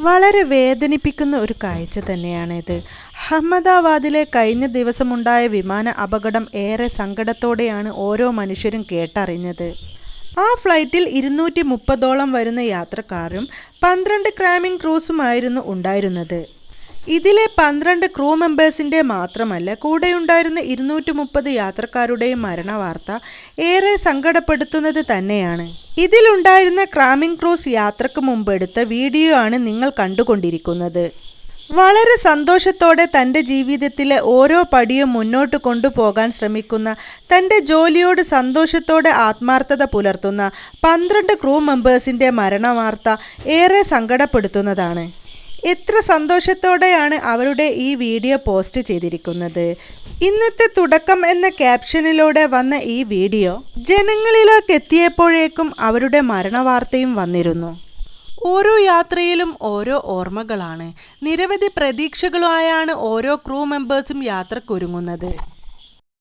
വളരെ വേദനിപ്പിക്കുന്ന ഒരു കാഴ്ച തന്നെയാണിത്. അഹമ്മദാബാദിലെ കഴിഞ്ഞ ദിവസമുണ്ടായ വിമാന അപകടം ഏറെ സങ്കടത്തോടെയാണ് ഓരോ മനുഷ്യരും കേട്ടറിഞ്ഞത്. ആ ഫ്ലൈറ്റിൽ 230ഓളം വരുന്ന യാത്രക്കാരും 12 ക്യാബിൻ ക്രൂസുമായിരുന്നു ഉണ്ടായിരുന്നത്. ഇതിലെ 12 ക്രൂ മെമ്പേഴ്സിൻ്റെ മാത്രമല്ല, കൂടെയുണ്ടായിരുന്ന 230 യാത്രക്കാരുടെയും മരണവാർത്ത ഏറെ സങ്കടപ്പെടുത്തുന്നത് തന്നെയാണ്. ഇതിലുണ്ടായിരുന്ന ക്യാബിൻ ക്രൂസ് യാത്രക്ക് മുമ്പ് എടുത്ത വീഡിയോ ആണ് നിങ്ങൾ കണ്ടുകൊണ്ടിരിക്കുന്നത്. വളരെ സന്തോഷത്തോടെ തൻ്റെ ജീവിതത്തിലെ ഓരോ പടിയും മുന്നോട്ട് കൊണ്ടുപോകാൻ ശ്രമിക്കുന്ന, തൻ്റെ ജോലിയോട് സന്തോഷത്തോടെ ആത്മാർത്ഥത പുലർത്തുന്ന 12 ക്രൂ മെമ്പേഴ്സിൻ്റെ മരണവാർത്ത ഏറെ സങ്കടപ്പെടുത്തുന്നതാണ്. എത്ര സന്തോഷത്തോടെയാണ് അവരുടെ ഈ വീഡിയോ പോസ്റ്റ് ചെയ്തിരിക്കുന്നത്. ഇന്നത്തെ തുടക്കം എന്ന ക്യാപ്ഷനിലൂടെ വന്ന ഈ വീഡിയോ ജനങ്ങളിലേക്ക് എത്തിയപ്പോഴേക്കും അവരുടെ മരണവാർത്തയും വന്നിരുന്നു. ഓരോ യാത്രയിലും ഓരോ ഓർമ്മകളാണ്. നിരവധി പ്രതീക്ഷകളുമായാണ് ഓരോ ക്രൂ മെമ്പേഴ്സും യാത്രക്കൊരുങ്ങുന്നത്.